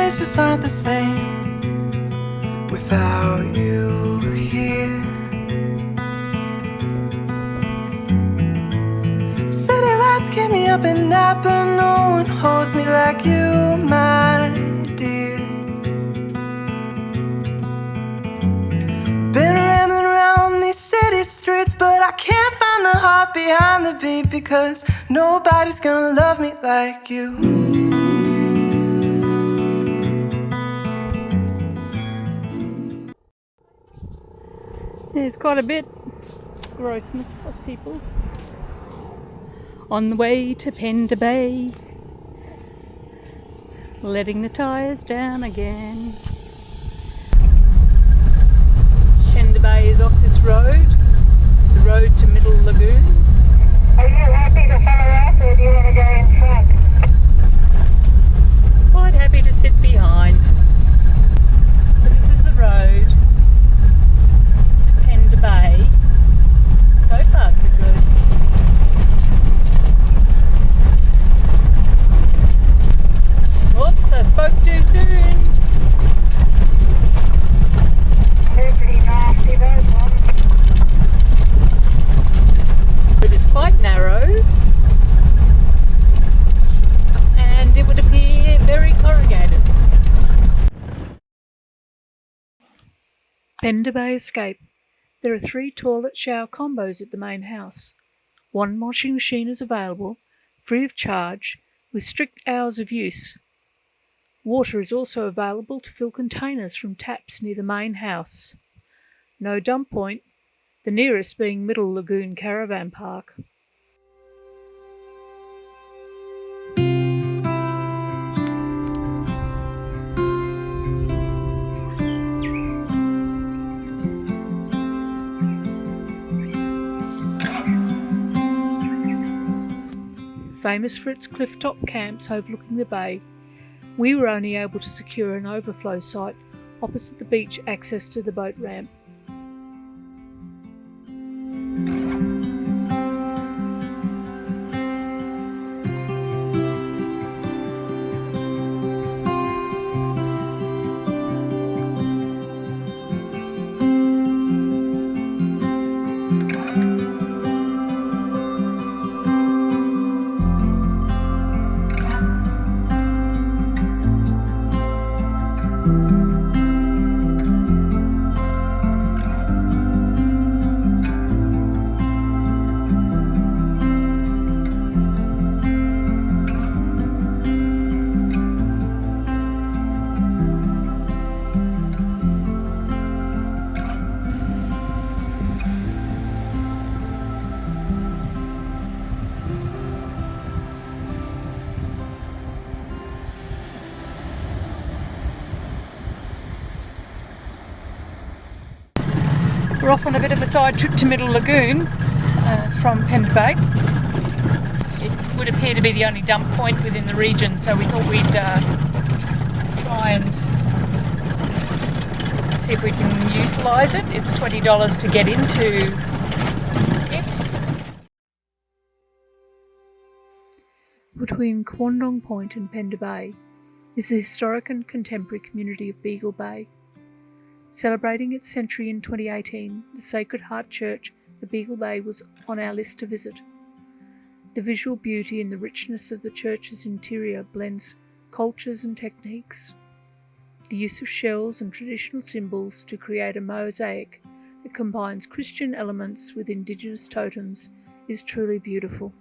days just aren't the same without you here. City lights keep me up at night, but no one holds me like you, my dear. Been rambling around these city streets, but I can't find the heart behind the beat, because nobody's gonna love me like you. There's quite a bit grossness of people on the way to Pender Bay, letting the tyres down again. Pender Bay is off this road, the road to Middle Lagoon. Are you happy to follow us, or do you want to go in front? Quite happy to sit behind. So this is the road to Pender Bay. So far so good. Oops, I spoke too soon. They're pretty nasty, those ones. It is quite narrow, and it would appear very corrugated. Pender Bay Escape. There are 3 toilet shower combos at the main house. 1 washing machine is available, free of charge, with strict hours of use. Water is also available to fill containers from taps near the main house. No dump point, the nearest being Middle Lagoon Caravan Park. Famous for its cliff-top camps overlooking the bay, we were only able to secure an overflow site opposite the beach access to the boat ramp. We're off on a bit of a side trip to Middle Lagoon from Pender Bay. It would appear to be the only dump point within the region, so we thought we'd try and see if we can utilise it. It's $20 to get into it. Between Quondong Point and Pender Bay is the historic and contemporary community of Beagle Bay. Celebrating its century in 2018, the Sacred Heart Church at Beagle Bay was on our list to visit. The visual beauty and the richness of the church's interior blends cultures and techniques. The use of shells and traditional symbols to create a mosaic that combines Christian elements with Indigenous totems is truly beautiful.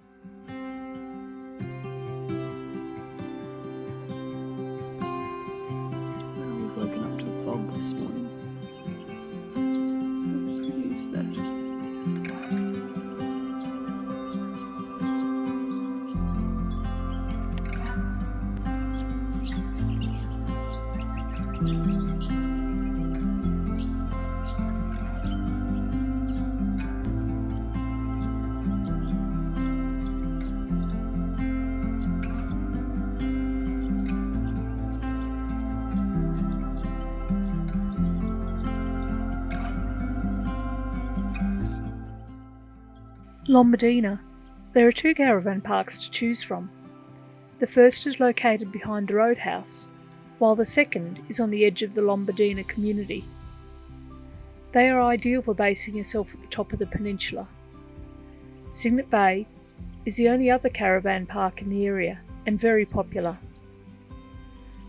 We've woken up to the fog this morning. Lombadina. There are 2 caravan parks to choose from. The first is located behind the roadhouse. while the second is on the edge of the Lombadina community. They are ideal for basing yourself at the top of the peninsula. Cygnet Bay is the only other caravan park in the area and very popular.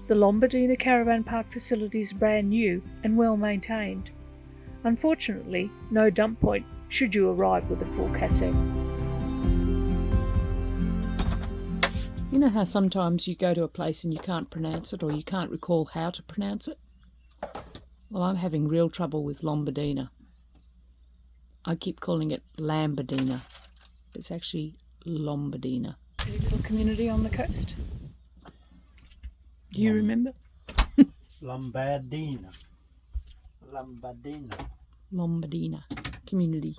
The Lombadina Caravan Park facilities are brand new and well maintained. Unfortunately, no dump point should you arrive with a full cassette. You know how sometimes you go to a place and you can't pronounce it or you can't recall how to pronounce it? Well, I'm having real trouble with Lombadina. I keep calling it Lombadina. It's actually Lombadina. Pretty little community on the coast. Do you remember? Lombadina. Lombadina. Lombadina community.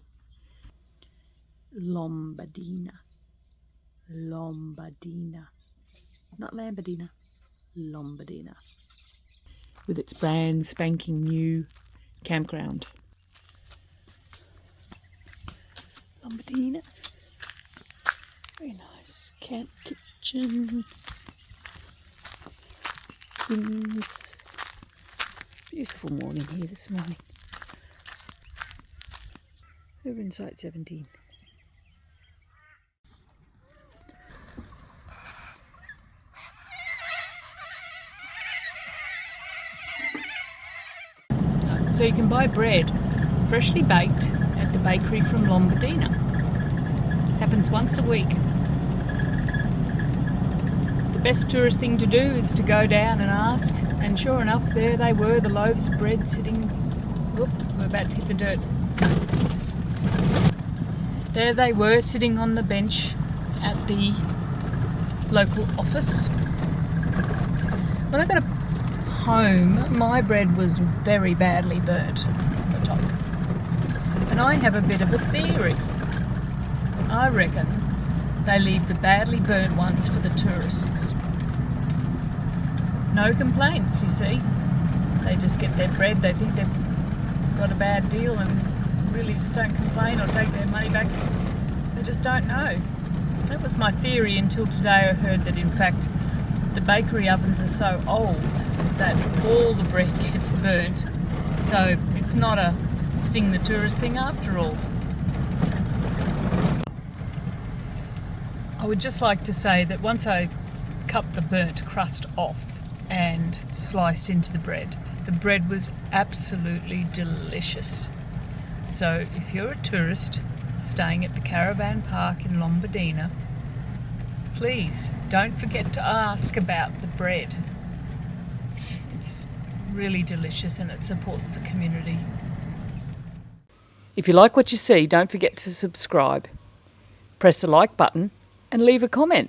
Lombadina. Lombadina. Not Lombadina. Lombadina. With its brand spanking new campground. Lombadina. Very nice. Camp kitchen. Bins. Beautiful morning here this morning. Over in Site 17. So you can buy bread, freshly baked, at the bakery from Lombadina. Happens once a week. The best tourist thing to do is to go down and ask, and sure enough, there they were, the loaves of bread sitting. Whoop, we're about to hit the dirt. There they were, sitting on the bench at the local office. When I got home, my bread was very badly burnt on the top. And I have a bit of a theory. I reckon they leave the badly burnt ones for the tourists. No complaints, you see. They just get their bread, they think they've got a bad deal and really just don't complain or take their money back. They just don't know. That was my theory until today I heard that in fact the bakery ovens are so old that all the bread gets burnt. So it's not a sting the tourist thing after all. I would just like to say that once I cut the burnt crust off and sliced into the bread was absolutely delicious. So if you're a tourist staying at the Caravan Park in Lombadina, please don't forget to ask about the bread. It's really delicious and it supports the community. If you like what you see, don't forget to subscribe. Press the like button and leave a comment.